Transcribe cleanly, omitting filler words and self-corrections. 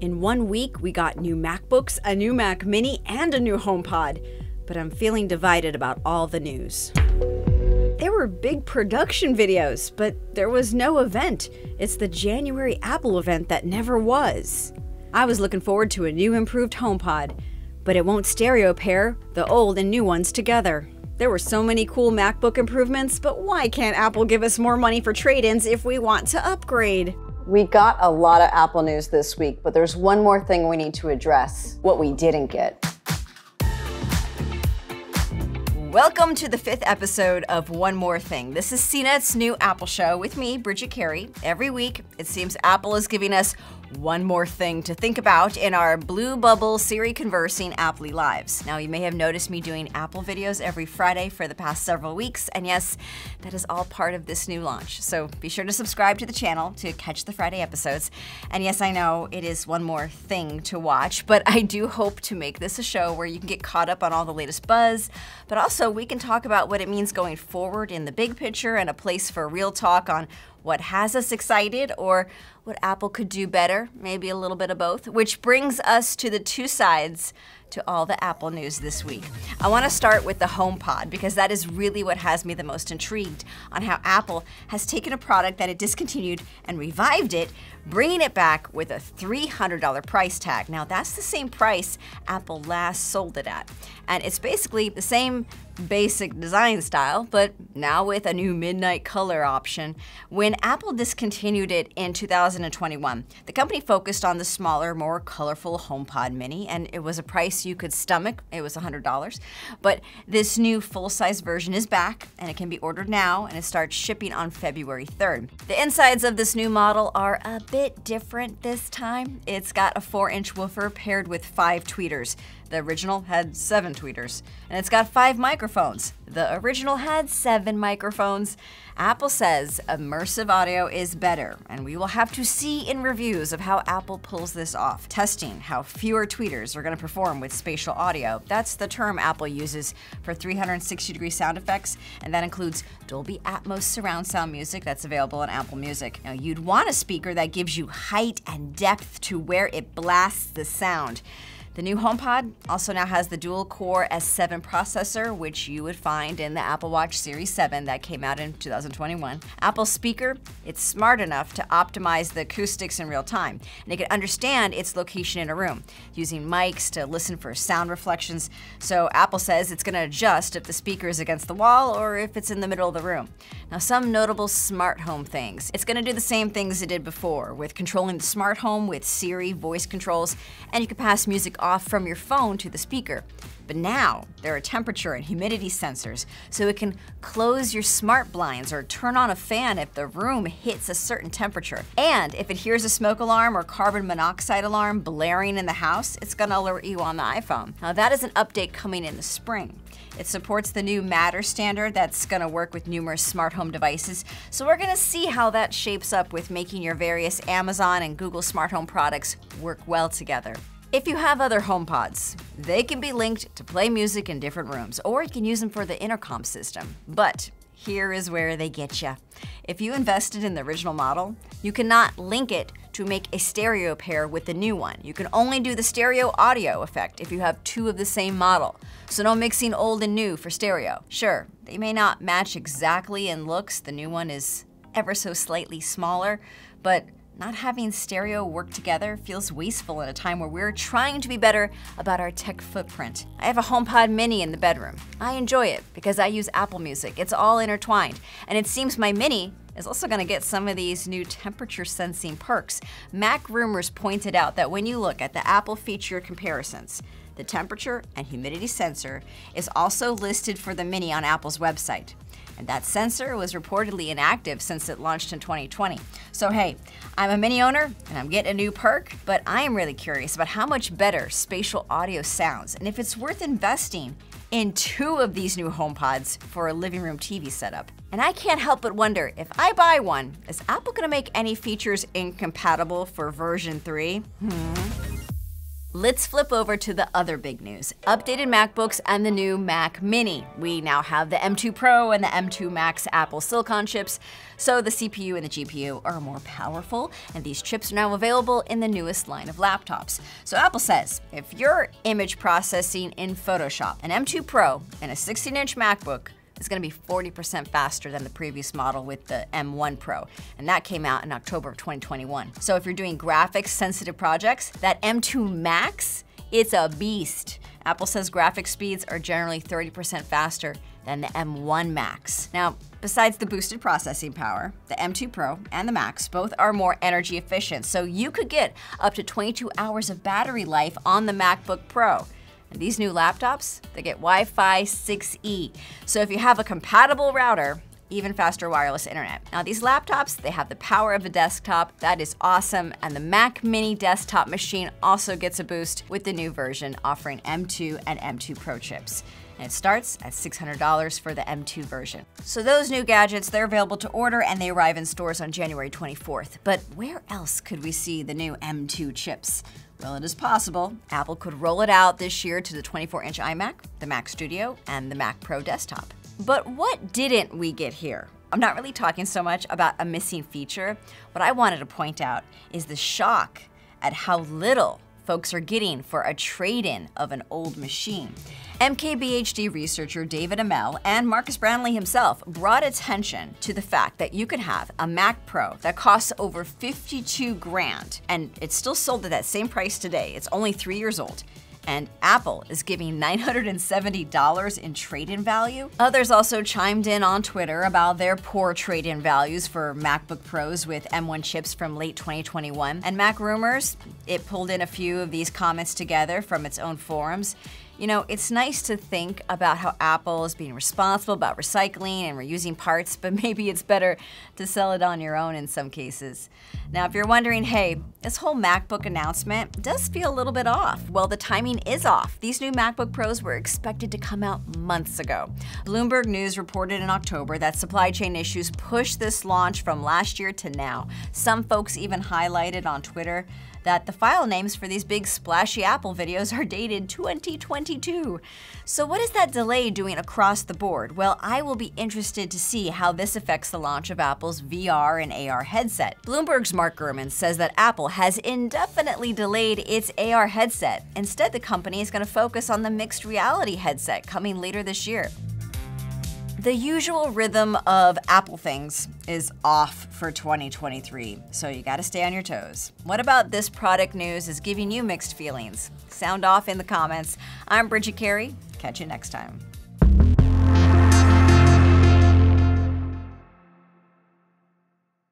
In 1 week, we got new MacBooks, a new Mac Mini, and a new HomePod. But I'm feeling divided about all the news. There were big production videos, but there was no event. It's the January Apple event that never was. I was looking forward to a new improved HomePod, but it won't stereo pair the old and new ones together. There were so many cool MacBook improvements, but why can't Apple give us more money for trade-ins if we want to upgrade? We got a lot of Apple news this week, but there's one more thing we need to address, what we didn't get. Welcome to the 5th episode of One More Thing. This is CNET's new Apple show with me, Bridget Carey. Every week, it seems Apple is giving us one more thing to think about in our Blue Bubble Siri conversing Appley lives. Now, you may have noticed me doing Apple videos every Friday for the past several weeks, and yes, that is all part of this new launch. So be sure to subscribe to the channel to catch the Friday episodes. And yes, I know it is one more thing to watch, but I do hope to make this a show where you can get caught up on all the latest buzz, but also we can talk about what it means going forward in the big picture and a place for real talk on what has us excited or what Apple could do better, maybe a little bit of both, which brings us to the two sides to all the Apple news this week. I want to start with the HomePod because that is really what has me the most intrigued on how Apple has taken a product that it discontinued and revived it, bringing it back with a $300 price tag. Now that's the same price Apple last sold it at. And it's basically the same basic design style, but now with a new midnight color option. When Apple discontinued it in 2021, the company focused on the smaller, more colorful HomePod Mini, and it was a price you could stomach. It was $100. But this new full-size version is back, and it can be ordered now, and it starts shipping on February 3rd. The insides of this new model are a bit different this time. It's got a 4-inch woofer paired with 5 tweeters. The original had 7 tweeters, and it's got 5 microphones. The original had 7 microphones. Apple says immersive audio is better, and we will have to see in reviews of how Apple pulls this off, testing how fewer tweeters are going to perform with spatial audio. That's the term Apple uses for 360-degree sound effects, and that includes Dolby Atmos surround sound music that's available in Apple Music. Now, you'd want a speaker that gives you height and depth to where it blasts the sound. The new HomePod also now has the dual-core S7 processor, which you would find in the Apple Watch Series 7 that came out in 2021. Apple's speaker, it's smart enough to optimize the acoustics in real time, and it can understand its location in a room, using mics to listen for sound reflections. So Apple says it's going to adjust if the speaker is against the wall or if it's in the middle of the room. Now, some notable smart home things. It's going to do the same things it did before, with controlling the smart home with Siri voice controls, and you can pass music off from your phone to the speaker. But now there are temperature and humidity sensors, so it can close your smart blinds or turn on a fan if the room hits a certain temperature. And if it hears a smoke alarm or carbon monoxide alarm blaring in the house, it's going to alert you on the iPhone. Now that is an update coming in the spring. It supports the new Matter standard that's going to work with numerous smart home devices, so we're going to see how that shapes up with making your various Amazon and Google smart home products work well together. If you have other HomePods, they can be linked to play music in different rooms, or you can use them for the intercom system. But here is where they get you. If you invested in the original model, you cannot link it to make a stereo pair with the new one. You can only do the stereo audio effect if you have 2 of the same model. So no mixing old and new for stereo. Sure, they may not match exactly in looks. The new one is ever so slightly smaller, but not having stereo work together feels wasteful in a time where we're trying to be better about our tech footprint. I have a HomePod Mini in the bedroom. I enjoy it because I use Apple Music. It's all intertwined. And it seems my Mini is also going to get some of these new temperature sensing perks. Mac Rumors pointed out that when you look at the Apple feature comparisons, the temperature and humidity sensor is also listed for the Mini on Apple's website. And that sensor was reportedly inactive since it launched in 2020. So hey, I'm a Mini owner and I'm getting a new perk, but I am really curious about how much better spatial audio sounds and if it's worth investing in 2 of these new HomePods for a living room TV setup. And I can't help but wonder, if I buy one, is Apple gonna make any features incompatible for version 3? Let's flip over to the other big news. Updated MacBooks and the new Mac Mini. We now have the M2 Pro and the M2 Max Apple Silicon chips, so the CPU and the GPU are more powerful, and these chips are now available in the newest line of laptops. So Apple says, if you're image processing in Photoshop, an M2 Pro and a 16-inch MacBook is going to be 40% faster than the previous model with the M1 Pro, and that came out in October of 2021. So if you're doing graphics-sensitive projects, that M2 Max, it's a beast. Apple says graphic speeds are generally 30% faster than the M1 Max. Now, besides the boosted processing power, the M2 Pro and the Max both are more energy efficient, so you could get up to 22 hours of battery life on the MacBook Pro. And these new laptops, they get Wi-Fi 6E. So if you have a compatible router, even faster wireless internet. Now these laptops, they have the power of a desktop. That is awesome. And the Mac Mini desktop machine also gets a boost with the new version offering M2 and M2 Pro chips. And it starts at $600 for the M2 version. So those new gadgets, they're available to order and they arrive in stores on January 24th. But where else could we see the new M2 chips? Well, it is possible. Apple could roll it out this year to the 24-inch iMac, the Mac Studio, and the Mac Pro desktop. But what didn't we get here? I'm not really talking so much about a missing feature. What I wanted to point out is the shock at how little folks are getting for a trade-in of an old machine. MKBHD researcher David Amell and Marcus Brownlee himself brought attention to the fact that you could have a Mac Pro that costs over 52 grand, and it's still sold at that same price today. It's only 3 years old. And Apple is giving $970 in trade-in value. Others also chimed in on Twitter about their poor trade-in values for MacBook Pros with M1 chips from late 2021. And Mac Rumors, it pulled in a few of these comments together from its own forums. You know, it's nice to think about how Apple is being responsible about recycling and reusing parts, but maybe it's better to sell it on your own in some cases. Now, if you're wondering, hey, this whole MacBook announcement does feel a little bit off. Well, the timing is off. These new MacBook Pros were expected to come out months ago. Bloomberg News reported in October that supply chain issues pushed this launch from last year to now. Some folks even highlighted on Twitter that the file names for these big splashy Apple videos are dated 2022. So what is that delay doing across the board? Well, I will be interested to see how this affects the launch of Apple's VR and AR headset. Bloomberg's Mark Gurman says that Apple has indefinitely delayed its AR headset. Instead, the company is going to focus on the mixed reality headset coming later this year. The usual rhythm of Apple things is off for 2023, so you gotta stay on your toes. What about this product news is giving you mixed feelings? Sound off in the comments. I'm Bridget Carey. Catch you next time.